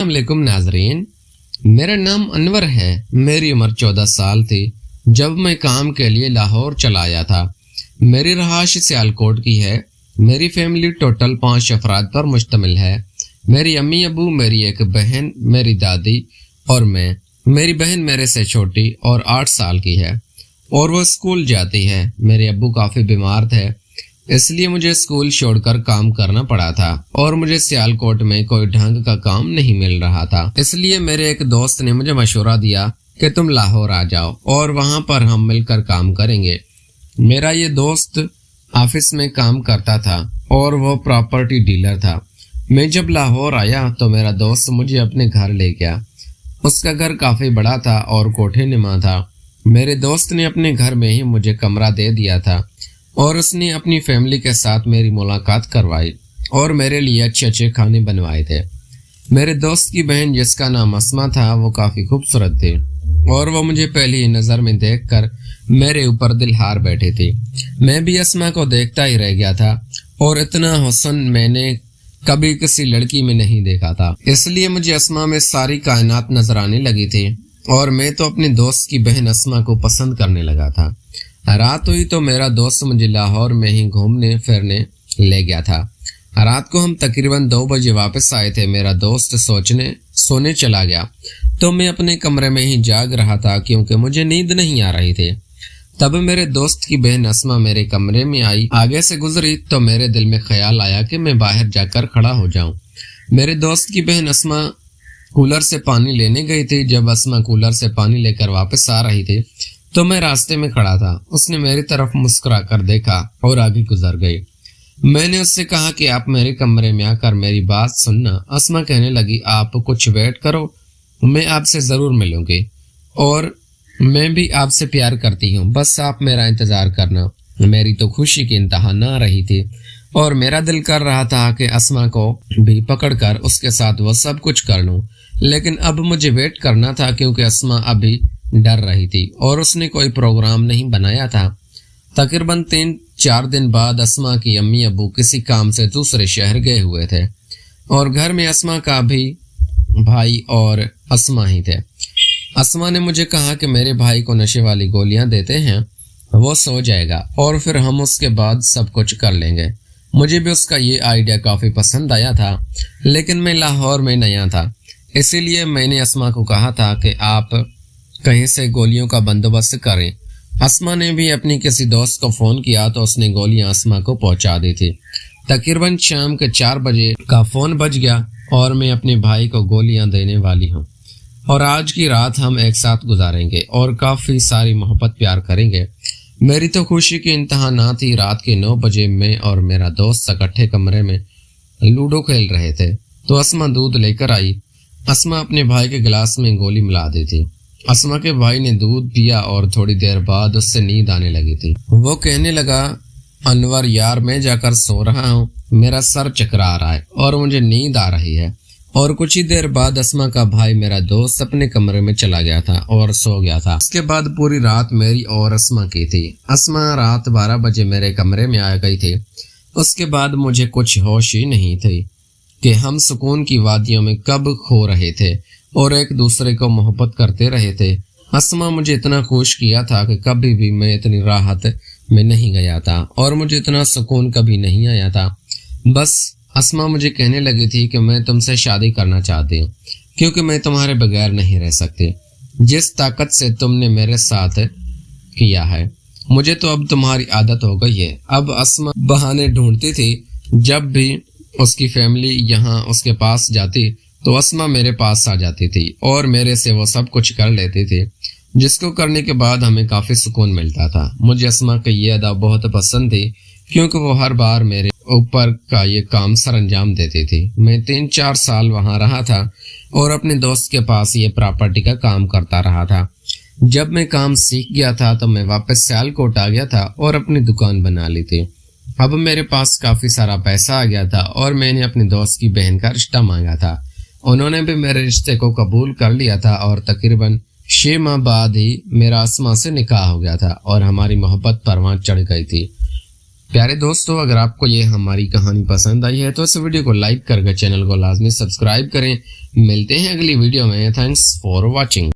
السلام علیکم ناظرین، میرا نام انور ہے۔ میری عمر 14 سال تھی جب میں کام کے لیے لاہور چلا آیا تھا۔ میری رہائش سیالکوٹ کی ہے۔ میری فیملی ٹوٹل 5 افراد پر مشتمل ہے۔ میری امی ابو، میری ایک بہن، میری دادی اور میں۔ میری بہن میرے سے چھوٹی اور 8 سال کی ہے اور وہ اسکول جاتی ہے۔ میرے ابو کافی بیمار تھے، اس لیے مجھے اسکول چھوڑ کر کام کرنا پڑا تھا اور مجھے سیالکوٹ میں کوئی ڈھنگ کا کام نہیں مل رہا تھا۔ اس لیے میرے ایک دوست نے مجھے مشورہ دیا کہ تم لاہور آ جاؤ اور وہاں پر ہم مل کر کام کریں گے۔ میرا یہ دوست آفس میں کام کرتا تھا اور وہ پراپرٹی ڈیلر تھا۔ میں جب لاہور آیا تو میرا دوست مجھے اپنے گھر لے گیا۔ اس کا گھر کافی بڑا تھا اور کوٹھے نما تھا۔ میرے دوست نے اپنے گھر میں ہی مجھے کمرہ دے دیا تھا اور اس نے اپنی فیملی کے ساتھ میری ملاقات کروائی اور میرے لیے اچھے کھانے بنوائے تھے۔ میرے دوست کی بہن جس کا نام اسما تھا وہ کافی خوبصورت تھی اور وہ مجھے پہلی نظر میں دیکھ کر میرے اوپر دل ہار بیٹھی تھی۔ میں بھی اسما کو دیکھتا ہی رہ گیا تھا اور اتنا حسن میں نے کبھی کسی لڑکی میں نہیں دیکھا تھا، اس لیے مجھے اسما میں ساری کائنات نظر آنے لگی تھی اور میں تو اپنے دوست کی بہن اسما کو پسند کرنے لگا تھا۔ رات ہوئی تو میرا دوست مجھے لاہور میں ہی گھومنے پھرنے لے گیا تھا۔ رات کو ہم تقریباً 2 بجے واپس آئے تھے۔ میرا دوست سونے چلا گیا تو میں اپنے کمرے میں ہی جاگ رہا تھا کیونکہ مجھے نیند نہیں آ رہی تھی۔ تب میرے دوست کی بہن اسما میرے کمرے میں آئی، آگے سے گزری تو میرے دل میں خیال آیا کہ میں باہر جا کر کھڑا ہو جاؤں۔ میرے دوست کی بہن اسما کولر سے پانی لینے گئی تھی۔ جب اسما کولر سے پانی لے کر واپس آ رہی تھی تو میں راستے میں کھڑا تھا۔ اس نے میری طرف مسکرا کر دیکھا اور آگے گزر گئی۔ میں نے اس سے کہا کہ آپ میرے کمرے میں آ کر میری بات سننا۔ اسما کہنے لگی، آپ کچھ ویٹ کرو، میں آپ سے ضرور ملوں گی اور میں بھی آپ سے پیار کرتی ہوں، بس آپ میرا انتظار کرنا۔ میری تو خوشی کی انتہا نہ رہی تھی اور میرا دل کر رہا تھا کہ اسما کو بھی پکڑ کر اس کے ساتھ وہ سب کچھ کر لوں، لیکن اب مجھے ویٹ کرنا تھا کیونکہ اسما ابھی ڈر رہی تھی اور اس نے کوئی پروگرام نہیں بنایا تھا۔ تقریباً 3-4 دن بعد اسما کی امی ابو کسی کام سے دوسرے شہر گئے ہوئے تھے اور گھر میں اسما کا بھی بھائی اور اسما ہی تھے۔ اسما نے مجھے کہا کہ میرے بھائی کو نشے والی گولیاں دیتے ہیں، وہ سو جائے گا اور پھر ہم اس کے بعد سب کچھ کر لیں گے۔ مجھے بھی اس کا یہ آئیڈیا کافی پسند آیا تھا، لیکن میں لاہور میں نیا تھا، اسی لیے میں نے اسما کو کہا تھا کہ آپ کہیں سے گولیوں کا بندوبست کریں۔ اسما نے بھی اپنی کسی دوست کو فون کیا تو اس نے گولیاں اسما کو پہنچا دی تھی۔ تقریباً شام کے 4 بجے کا فون بج گیا اور میں اپنے بھائی کو گولیاں دینے والی ہوں اور آج کی رات ہم ایک ساتھ گزاریں گے اور کافی ساری محبت پیار کریں گے۔ میری تو خوشی کی انتہا نہ تھی۔ رات کے 9 بجے میں اور میرا دوست اکٹھے کمرے میں لوڈو کھیل رہے تھے تو اسما دودھ لے کر آئی۔ اسما اپنے بھائی کے گلاس میں گولی ملا دی تھی۔ اسما کے بھائی نے دودھ پیا اور تھوڑی دیر بعد اس سے نیند آنے لگی تھی۔ وہ کہنے لگا، انور یار میں جا کر سو رہا ہوں، میرا سر چکرا رہا ہے اور مجھے نیند آ رہی ہے۔ اور کچھ ہی دیر بعد اسما کا بھائی میرا دوست اپنے کمرے میں چلا گیا تھا اور سو گیا تھا۔ اس کے بعد پوری رات میری اور اسما کی تھی۔ اسما رات 12 بجے میرے کمرے میں آ گئی تھی۔ اس کے بعد مجھے کچھ ہوش ہی نہیں تھی کہ ہم سکون کی وادیوں میں کب کھو رہے تھے اور ایک دوسرے کو محبت کرتے رہے تھے۔ اسما مجھے اتنا خوش کیا تھا کہ کبھی بھی میں اتنی راحت میں نہیں گیا تھا اور مجھے اتنا سکون کبھی نہیں آیا تھا۔ بس اسما مجھے کہنے لگی تھی کہ میں تم سے شادی کرنا چاہتی ہوں کیونکہ میں تمہارے بغیر نہیں رہ سکتی۔ جس طاقت سے تم نے میرے ساتھ کیا ہے مجھے تو اب تمہاری عادت ہو گئی ہے۔ اب اسما بہانے ڈھونڈتی تھی۔ جب بھی اس کی فیملی یہاں اس کے پاس جاتی تو اسما میرے پاس آ جاتی تھی اور میرے سے وہ سب کچھ کر لیتی تھی، جس کو کرنے کے بعد ہمیں کافی سکون ملتا تھا۔ مجھے اسما کی یہ ادا بہت پسند تھی کیونکہ وہ ہر بار میرے اوپر کا یہ کام سر انجام دیتی تھی۔ میں 3-4 سال وہاں رہا تھا اور اپنے دوست کے پاس یہ پراپرٹی کا کام کرتا رہا تھا۔ جب میں کام سیکھ گیا تھا تو میں واپس سیالکوٹ آ گیا تھا اور اپنی دکان بنا لی تھی۔ اب میرے پاس کافی سارا پیسہ آ گیا تھا اور میں نے اپنے دوست کی بہن کا رشتہ مانگا تھا۔ انہوں نے بھی میرے رشتے کو قبول کر لیا تھا اور تقریباً 6 ماہ بعد ہی میرا اسما سے نکاح ہو گیا تھا اور ہماری محبت پروان چڑھ گئی تھی۔ پیارے دوستو، اگر آپ کو یہ ہماری کہانی پسند آئی ہے تو اس ویڈیو کو لائک کر کے چینل کو لازمی سبسکرائب کریں۔ ملتے ہیں اگلی ویڈیو میں۔ Thanks for watching.